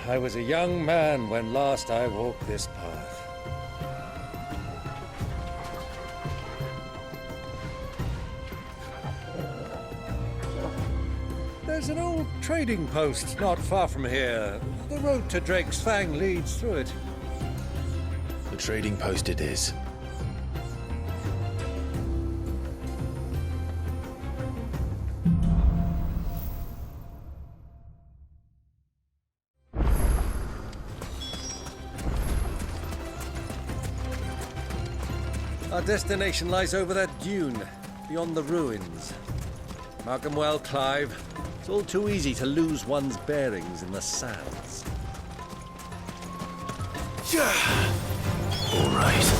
I was a young man when last I walked this path. There's an old trading post not far from here. The road to Drake's Fang leads through it. The trading post it is. Our destination lies over that dune, beyond the ruins. Mark 'em well, Clive. It's all too easy to lose one's bearings in the sands. All right.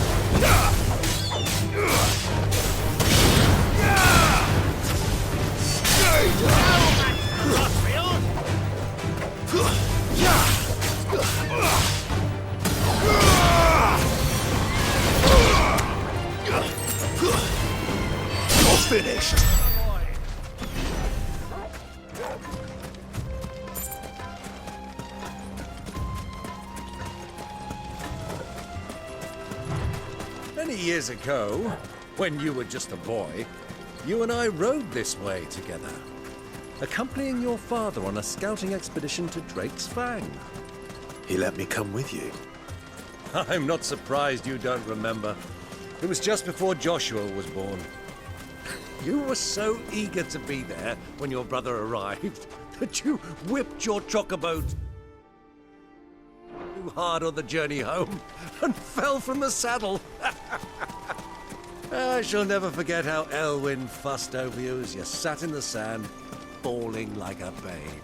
You're finished. Many years ago, when you were just a boy, you and I rode this way together, accompanying your father on a scouting expedition to Drake's Fang. He let me come with you. I'm not surprised you don't remember. It was just before Joshua was born. You were so eager to be there when your brother arrived that you whipped your chocobo too hard on the journey home and fell from the saddle. I shall never forget how Elwyn fussed over you as you sat in the sand, bawling like a babe.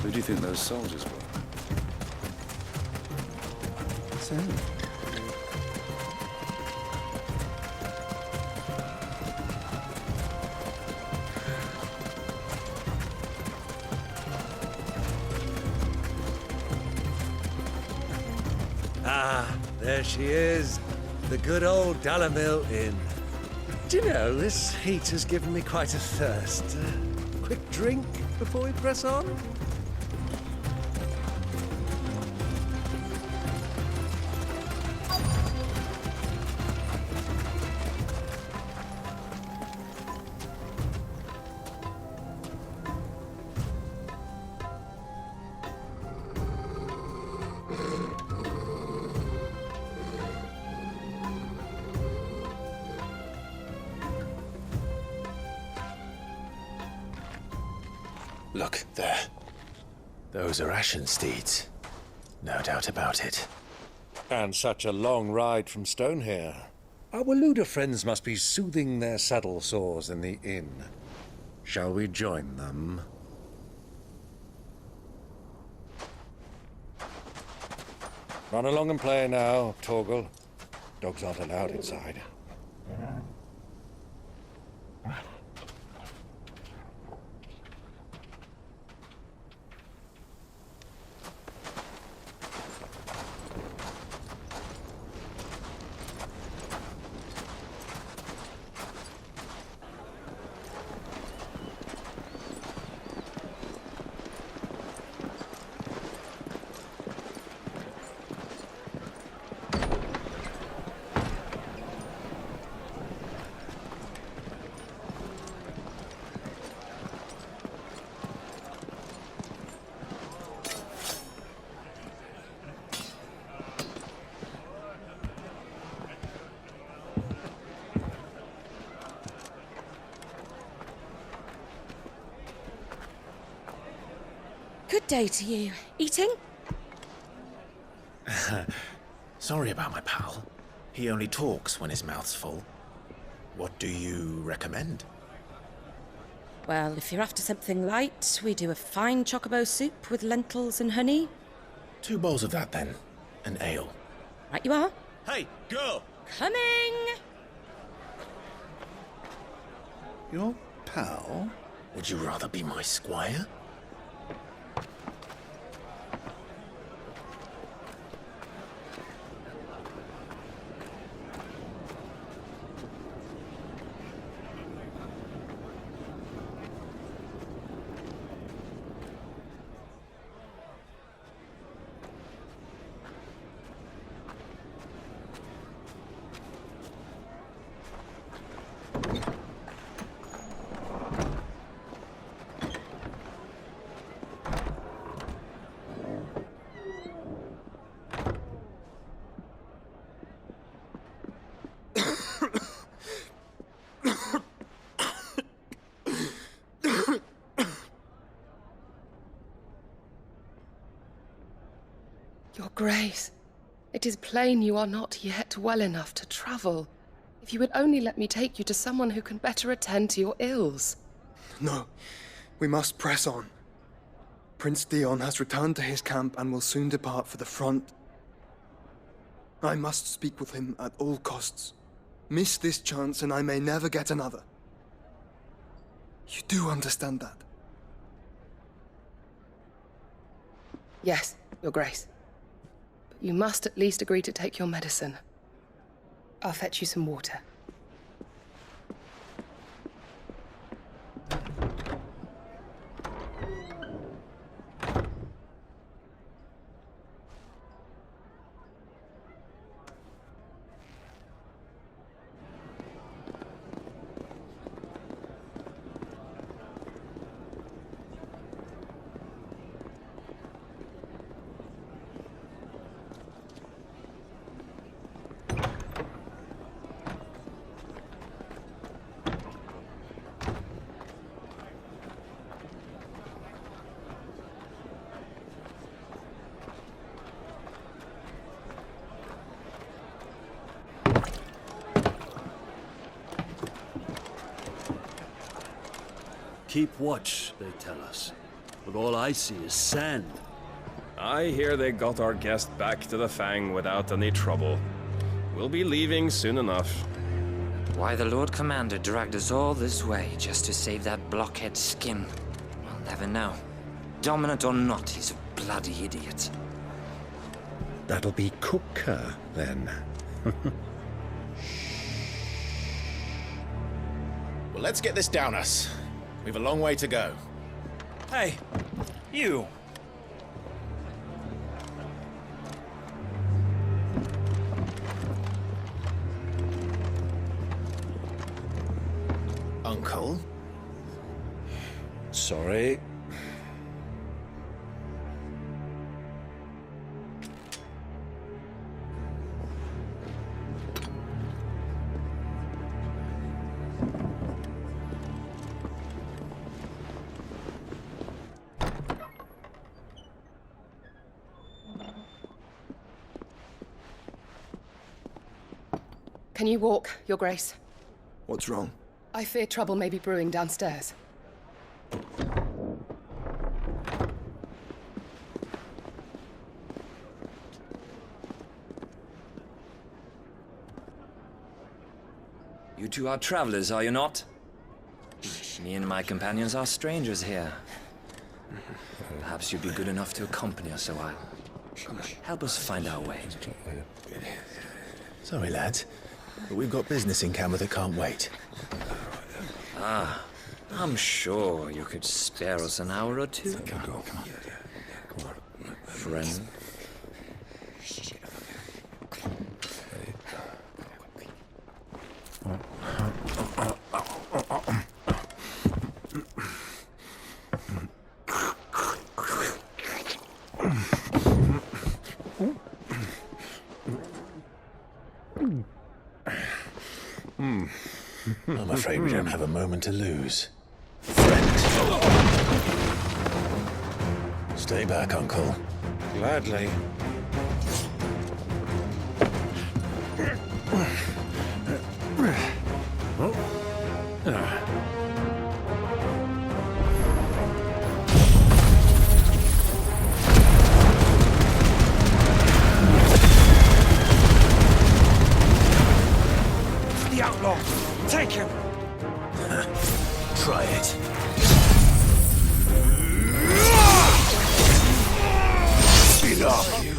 Who do you think those soldiers were? Sam. Ah, there she is. The good old Dalamil Inn. Do you know, this heat has given me quite a thirst. Quick drink before we press on? Look, there. Those are Ashen steeds. No doubt about it. And such a long ride from Stonehere. Our Waluda friends must be soothing their saddle sores in the inn. Shall we join them? Run along and play now, Torgal. Dogs aren't allowed inside. Good day to you. Eating? Sorry about my pal. He only talks when his mouth's full. What do you recommend? Well, if you're after something light, we do a fine chocobo soup with lentils and honey. 2 bowls of that, then. An ale. Right you are. Hey, girl! Coming! Your pal? Would you rather be my squire? Your Grace, it is plain you are not yet well enough to travel. If you would only let me take you to someone who can better attend to your ills. No, we must press on. Prince Theon has returned to his camp and will soon depart for the front. I must speak with him at all costs. Miss this chance and I may never get another. You do understand that? Yes, Your Grace. But you must at least agree to take your medicine. I'll fetch you some water. Keep watch, they tell us. But all I see is sand. I hear they got our guest back to the Fang without any trouble. We'll be leaving soon enough. Why the Lord Commander dragged us all this way just to save that blockhead skin, we'll never know. Dominant or not, he's a bloody idiot. That'll be Cooker, then. Well, let's get this down us. We've a long way to go. Hey, you! Uncle? Sorry. Can you walk, Your Grace? What's wrong? I fear trouble may be brewing downstairs. You two are travelers, are you not? Me and my companions are strangers here. Perhaps you'd be good enough to accompany us a while. Help us find our way. Sorry, lads, but we've got business in camera that can't wait. Ah, I'm sure you could spare us an hour or two. Friend. I'm afraid we don't have a moment to lose. Stay back, Uncle. Gladly. The outlaw! Take him! Try it. Enough, you.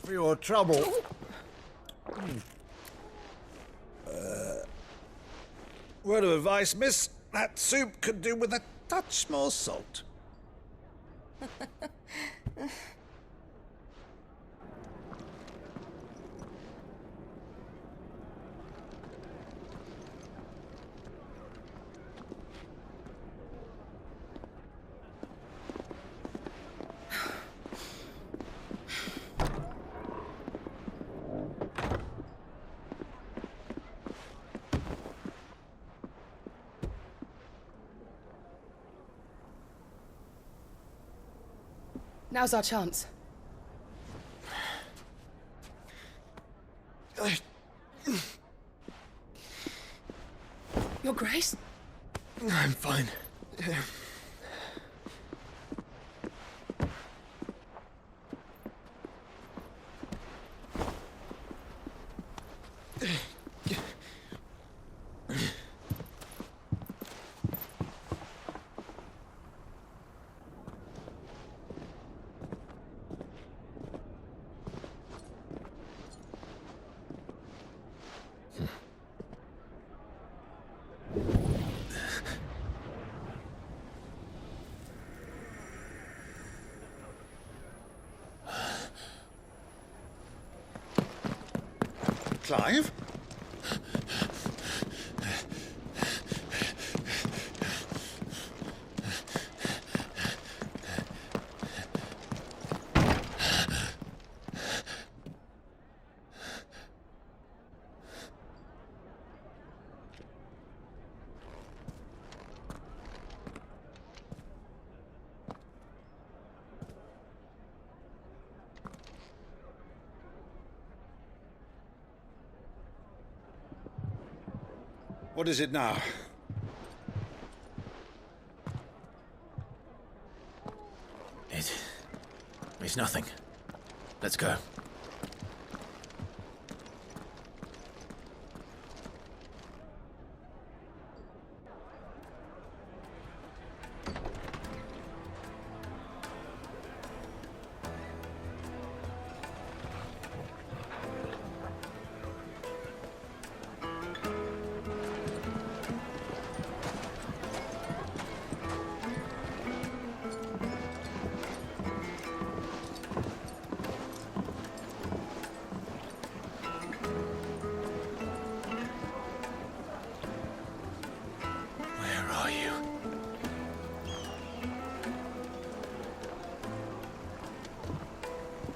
For your trouble. Word of advice, miss. That soup could do with a touch more salt. Now's our chance. Your Grace? I'm fine. Clive? What is it now? It's nothing. Let's go.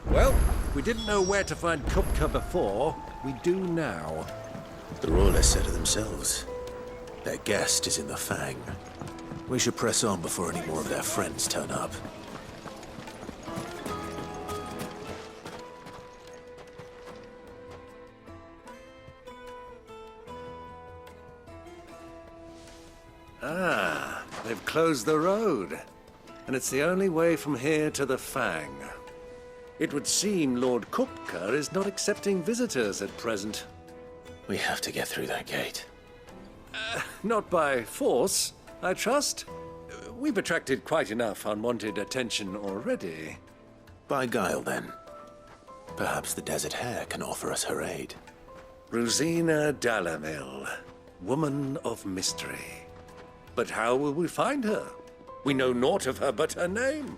Well, we didn't know where to find Kupka before. We do now. The Royalists said it themselves. Their guest is in the Fang. We should press on before any more of their friends turn up. Ah, they've closed the road. And it's the only way from here to the Fang. It would seem Lord Kupka is not accepting visitors at present. We have to get through that gate. Not by force, I trust. We've attracted quite enough unwanted attention already. By guile, then. Perhaps the Desert Hare can offer us her aid. Rosina Dalamil, woman of mystery. But how will we find her? We know naught of her but her name.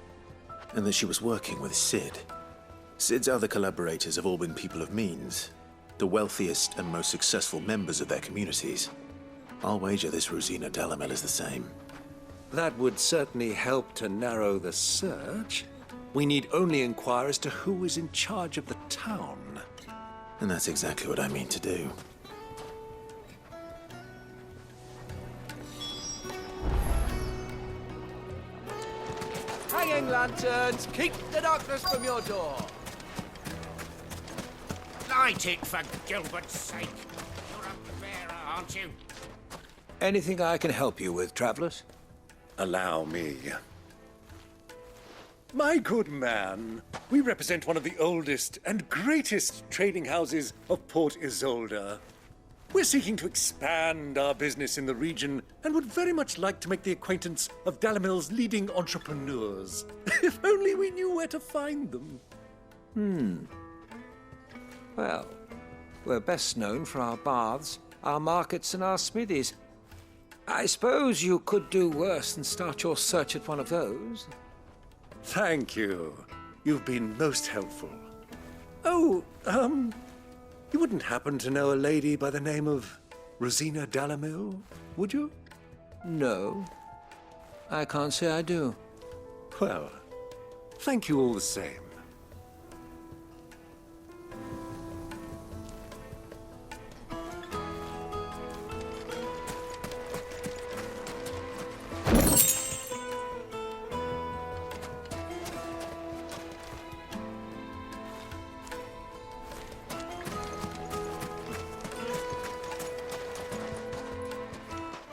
and that she was working with Cid. Cid's other collaborators have all been people of means, the wealthiest and most successful members of their communities. I'll wager this Rosina Delamel is the same. That would certainly help to narrow the search. We need only inquire as to who is in charge of the town. And that's exactly what I mean to do. Hanging lanterns, keep the darkness from your door. Light it, for Gilbert's sake. You're a bearer, aren't you? Anything I can help you with, travelers? Allow me. My good man, we represent one of the oldest and greatest trading houses of Port Isolde. We're seeking to expand our business in the region and would very much like to make the acquaintance of Dalamel's leading entrepreneurs. If only we knew where to find them. Well, we're best known for our baths, our markets, and our smithies. I suppose you could do worse than start your search at one of those. Thank you. You've been most helpful. Oh, you wouldn't happen to know a lady by the name of Rosina Dalamel, would you? No, I can't say I do. Well, thank you all the same.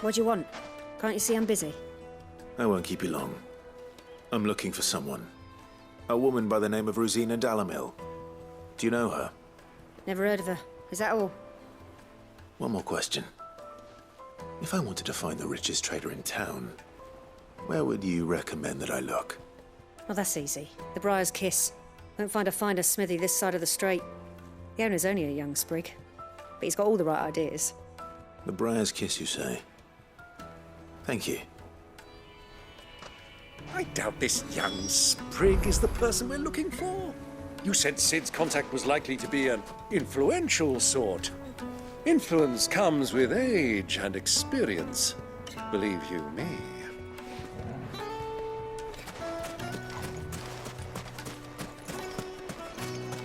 What do you want? Can't you see I'm busy? I won't keep you long. I'm looking for someone. A woman by the name of Rosina Dalamil. Do you know her? Never heard of her. Is that all? One more question. If I wanted to find the richest trader in town, where would you recommend that I look? Oh, that's easy. The Briar's Kiss. Won't find a finer smithy this side of the strait. The owner's only a young sprig, but he's got all the right ideas. The Briar's Kiss, you say? Thank you. I doubt this young sprig is the person we're looking for. You said Cid's contact was likely to be an influential sort. Influence comes with age and experience, believe you me.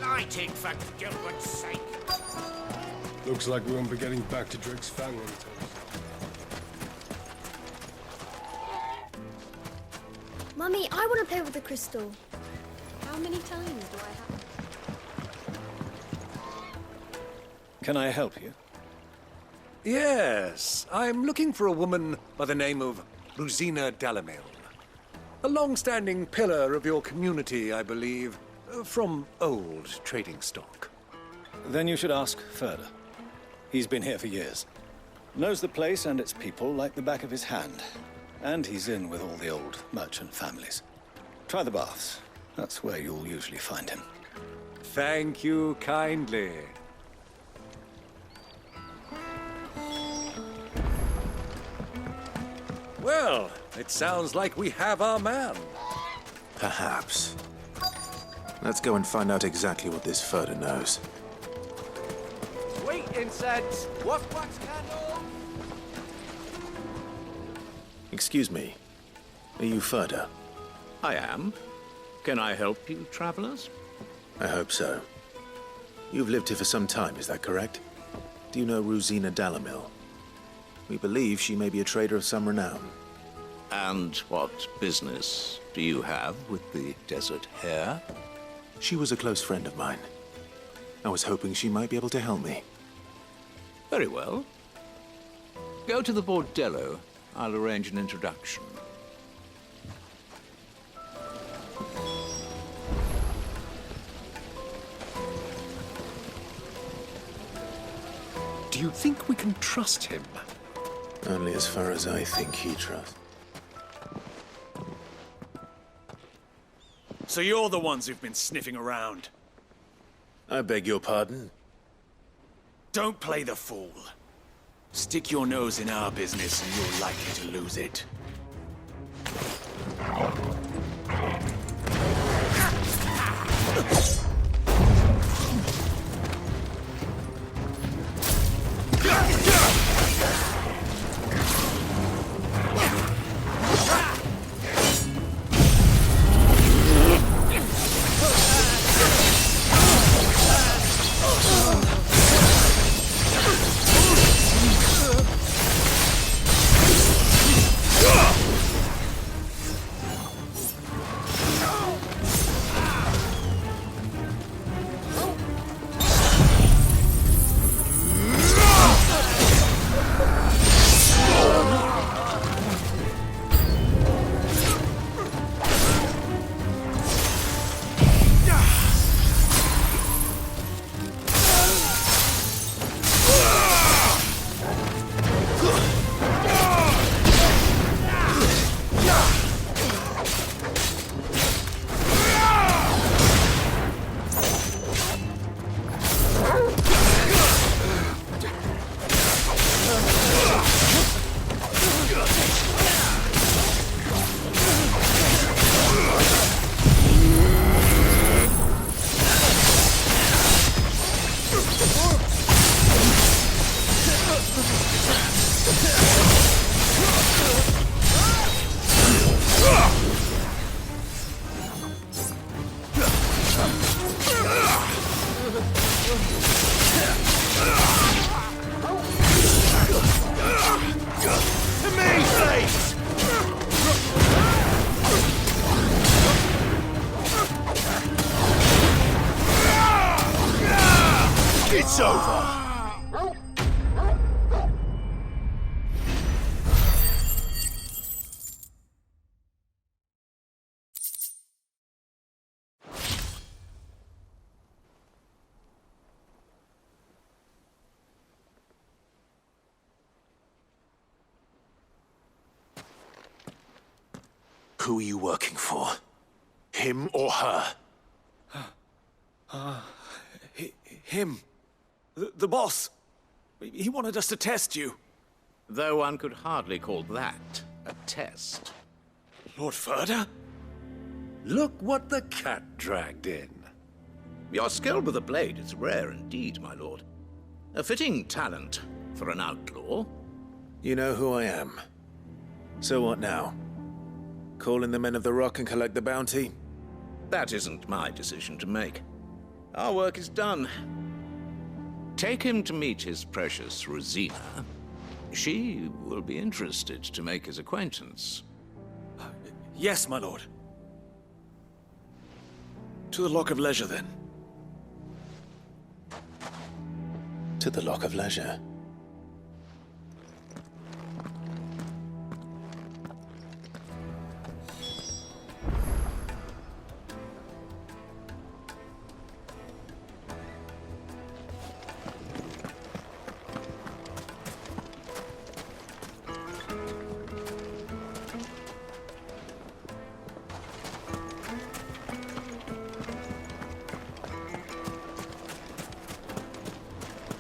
Light it, for Gilbert's sake. Looks like we won't be getting back to Drake's Fang anytime soon. Mummy, I want to play with the crystal. How many times do I have? Can I help you? Yes, I'm looking for a woman by the name of Rosina Dalamil. A long-standing pillar of your community, I believe, from old trading stock. Then you should ask Ferda. He's been here for years. Knows the place and its people like the back of his hand. And he's in with all the old merchant families. Try the baths. That's where you'll usually find him. Thank you kindly. Well, it sounds like we have our man. Perhaps. Let's go and find out exactly what this Ferda knows. Sweet incense, wax candle. Excuse me. Are you Ferda? I am. Can I help you, travelers? I hope so. You've lived here for some time, is that correct? Do you know Rosina Dalamil? We believe she may be a trader of some renown. And what business do you have with the desert hare? She was a close friend of mine. I was hoping she might be able to help me. Very well. Go to the bordello. I'll arrange an introduction. Do you think we can trust him? Only as far as I think he trusts. So you're the ones who've been sniffing around? I beg your pardon? Don't play the fool. Stick your nose in our business and you're likely to lose it. Who are you working for? Him or her? Him. The boss. He wanted us to test you. Though one could hardly call that a test. Lord Ferda? Look what the cat dragged in. Your skill with a blade is rare indeed, my lord. A fitting talent for an outlaw. You know who I am. So what now? Call in the Men of the Rock and collect the bounty? That isn't my decision to make. Our work is done. Take him to meet his precious Rosina. She will be interested to make his acquaintance. Yes, my lord. To the Lock of Leisure, then. To the Lock of Leisure.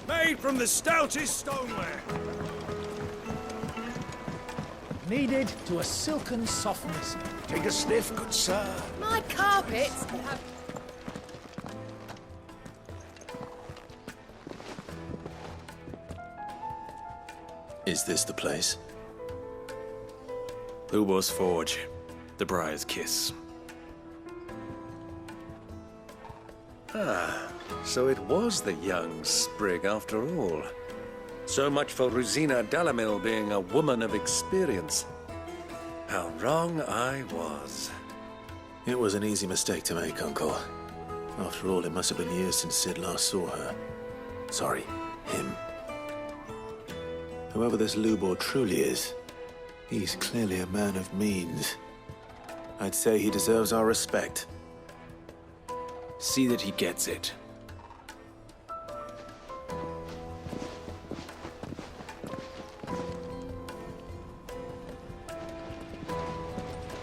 Made from the stoutest stoneware. Kneaded to a silken softness. Take a sniff, good sir. My carpets have... Is this the place? Lubor's Forge. The Briar's Kiss. Ah, so it was the young sprig after all. So much for Rosina Delamil being a woman of experience. How wrong I was. It was an easy mistake to make, Uncle. After all, it must have been years since Sid last saw her. Sorry, him. Whoever this Lubor truly is, he's clearly a man of means. I'd say he deserves our respect. See that he gets it.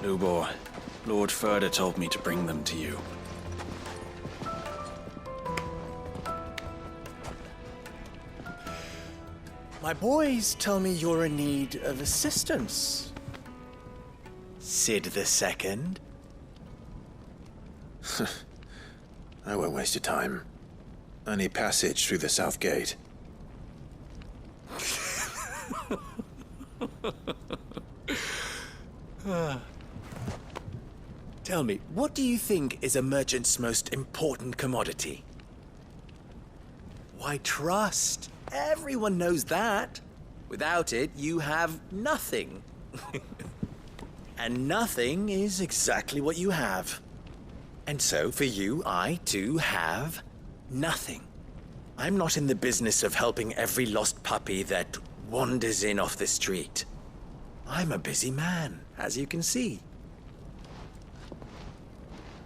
Lubor, Lord Ferda told me to bring them to you. My boys tell me you're in need of assistance. Sid the Second. I won't waste your time. I need passage through the south gate. Tell me, what do you think is a merchant's most important commodity? Why, trust. Everyone knows that. Without it, you have nothing. And nothing is exactly what you have. And so, for you, I, too, have nothing. I'm not in the business of helping every lost puppy that wanders in off the street. I'm a busy man, as you can see.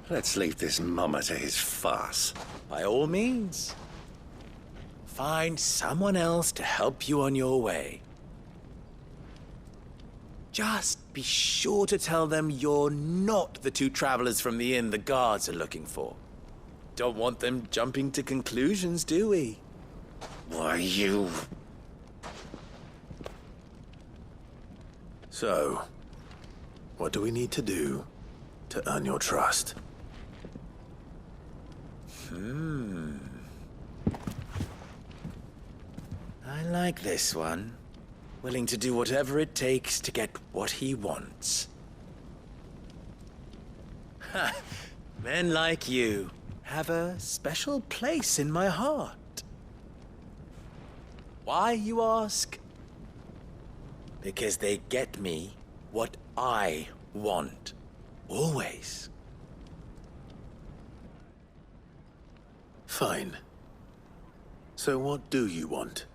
Let's leave this mummer to his farce. By all means. Find someone else to help you on your way. Just be sure to tell them you're not the two travelers from the inn the guards are looking for. Don't want them jumping to conclusions, do we? Why, you... So, what do we need to do to earn your trust? I like this one. Willing to do whatever it takes to get what he wants. Ha! Men like you have a special place in my heart. Why, you ask? Because they get me what I want. Always. Fine. So what do you want?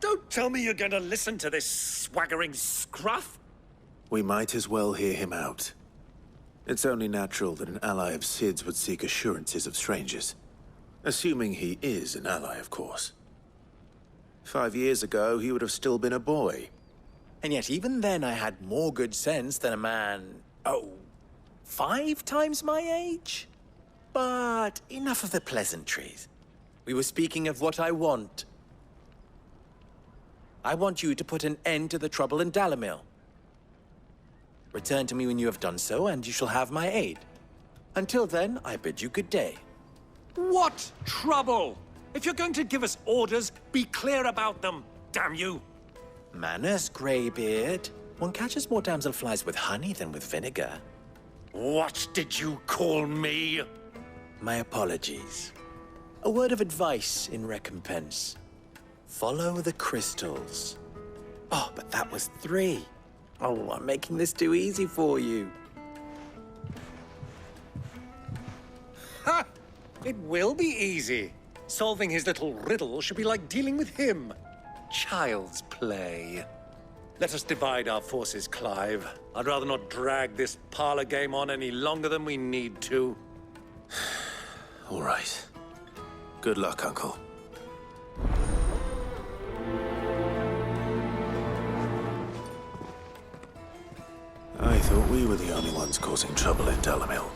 Don't tell me you're going to listen to this swaggering scruff. We might as well hear him out. It's only natural that an ally of Sid's would seek assurances of strangers. Assuming he is an ally, of course. 5 years ago, he would have still been a boy. And yet even then I had more good sense than a man, 5 times my age? But enough of the pleasantries. We were speaking of what I want. I want you to put an end to the trouble in Dalamil. Return to me when you have done so, and you shall have my aid. Until then, I bid you good day. What trouble? If you're going to give us orders, be clear about them, damn you! Manners, Greybeard. One catches more damselflies with honey than with vinegar. What did you call me? My apologies. A word of advice in recompense. Follow the crystals. Oh, but that was 3. Oh, I'm making this too easy for you. Ha! It will be easy. Solving his little riddle should be like dealing with him. Child's play. Let us divide our forces, Clive. I'd rather not drag this parlor game on any longer than we need to. All right. Good luck, Uncle. I thought we were the only ones causing trouble in Dalamil.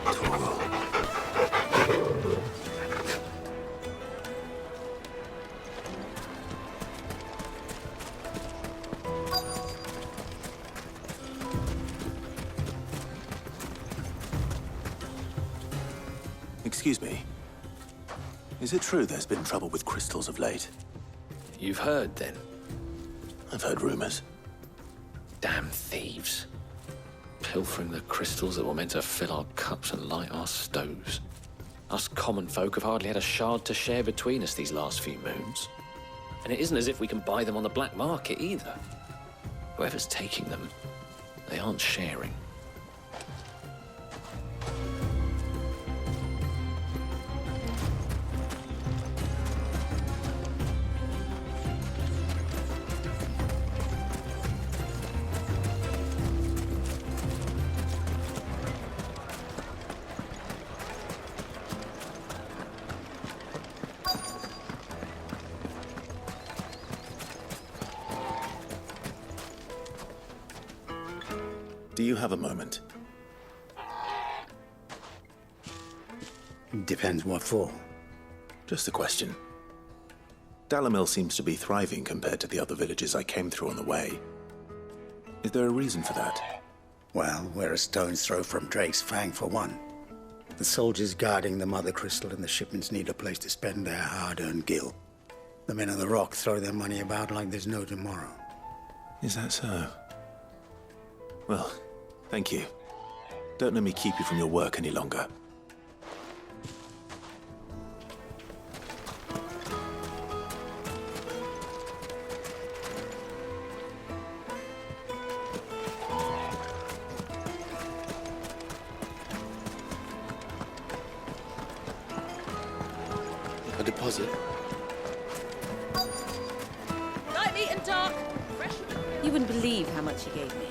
Torgal. Excuse me. Is it true there's been trouble with crystals of late? You've heard, then? I've heard rumors. Damn thieves. Pilfering the crystals that were meant to fill our cups and light our stoves. Us common folk have hardly had a shard to share between us these last few moons. And it isn't as if we can buy them on the black market either. Whoever's taking them, they aren't sharing. Do you have a moment? Depends what for. Just a question. Dalamil seems to be thriving compared to the other villages I came through on the way. Is there a reason for that? Well, we're a stone's throw from Drake's Fang, for one. The soldiers guarding the Mother Crystal and the shipments need a place to spend their hard-earned gil. The men of the Rock throw their money about like there's no tomorrow. Is that so? Well, thank you. Don't let me keep you from your work any longer. A deposit. Light, meat and dark. Fresh. You wouldn't believe how much he gave me.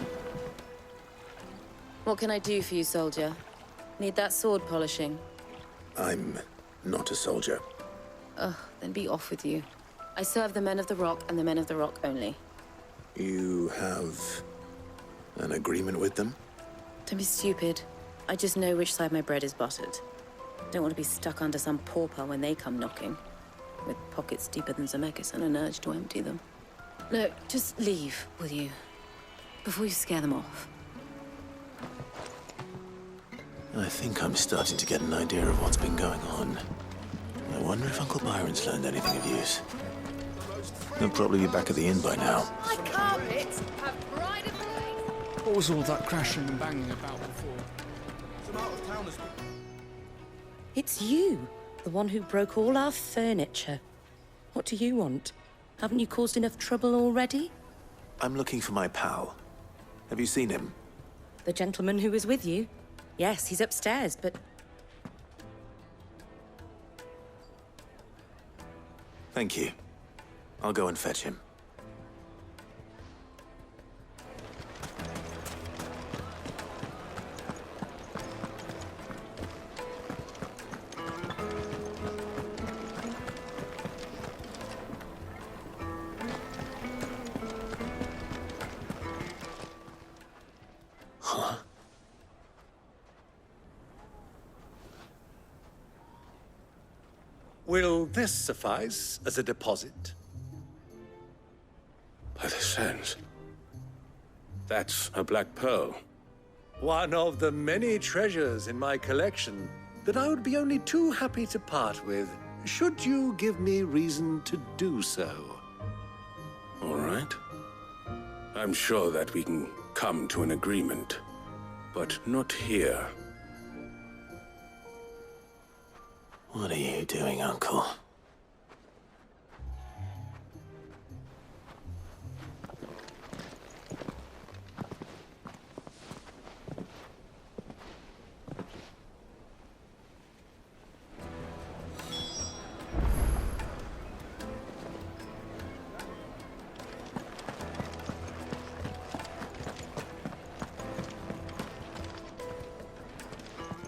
What can I do for you, soldier? Need that sword polishing? I'm not a soldier. Ugh, then be off with you. I serve the men of the Rock and the men of the Rock only. You have an agreement with them? Don't be stupid. I just know which side my bread is buttered. Don't want to be stuck under some pauper when they come knocking. With pockets deeper than Zemeckis and an urge to empty them. No, just leave, will you? Before you scare them off. I think I'm starting to get an idea of what's been going on. I wonder if Uncle Byron's learned anything of use. He'll probably be back at the inn by now. My carpets have pride of place. What was all that crashing and banging about before? Some out-of-towners. It's you, the one who broke all our furniture. What do you want? Haven't you caused enough trouble already? I'm looking for my pal. Have you seen him? The gentleman who was with you? Yes, he's upstairs, but... Thank you. I'll go and fetch him. Huh? Will this suffice as a deposit? By the sands. That's a black pearl. One of the many treasures in my collection that I would be only too happy to part with, should you give me reason to do so. All right. I'm sure that we can come to an agreement, but not here. What are you doing, Uncle?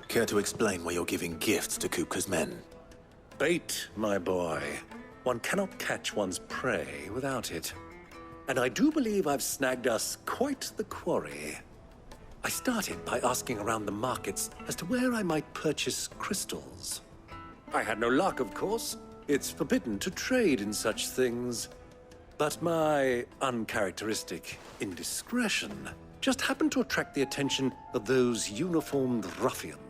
Care to explain why you're giving gifts to Kupka's men? Bait, my boy. One cannot catch one's prey without it. And I do believe I've snagged us quite the quarry. I started by asking around the markets as to where I might purchase crystals. I had no luck, of course. It's forbidden to trade in such things. But my uncharacteristic indiscretion just happened to attract the attention of those uniformed ruffians.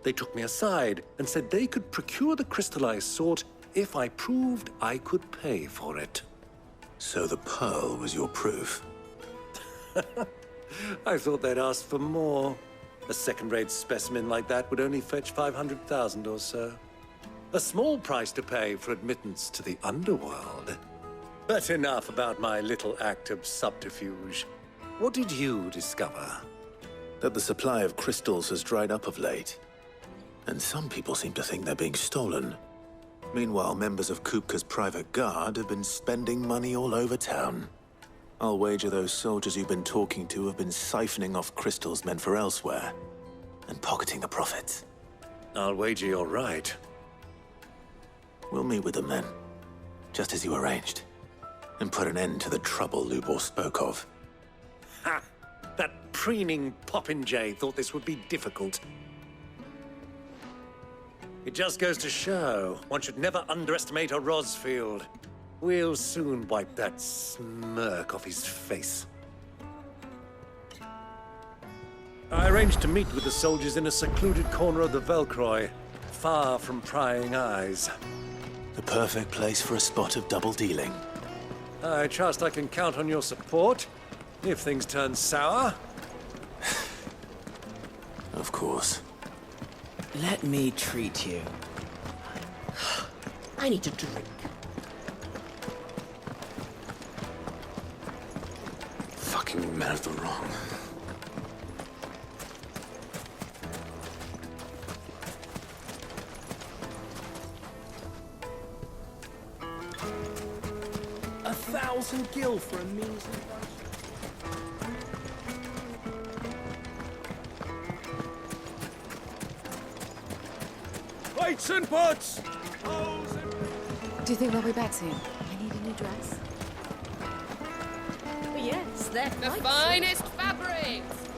They took me aside and said they could procure the crystal I sought if I proved I could pay for it. So the pearl was your proof? I thought they'd ask for more. A second-rate specimen like that would only fetch 500,000 or so. A small price to pay for admittance to the underworld. But enough about my little act of subterfuge. What did you discover? That the supply of crystals has dried up of late. And some people seem to think they're being stolen. Meanwhile, members of Kupka's private guard have been spending money all over town. I'll wager those soldiers you've been talking to have been siphoning off crystals meant for elsewhere, and pocketing the profits. I'll wager you're right. We'll meet with them then, just as you arranged, and put an end to the trouble Lubor spoke of. Ha! That preening popinjay thought this would be difficult. It just goes to show one should never underestimate a Rosfield. We'll soon wipe that smirk off his face. I arranged to meet with the soldiers in a secluded corner of the Velcroy, far from prying eyes. The perfect place for a spot of double dealing. I trust I can count on your support, if things turn sour. Of course. Let me treat you. I need to drink. Fucking men of the wrong. $1,000 gil for a measly Plates and pots! Do you think they'll be back soon? I need a new dress. But yes, they're The quite finest fabrics!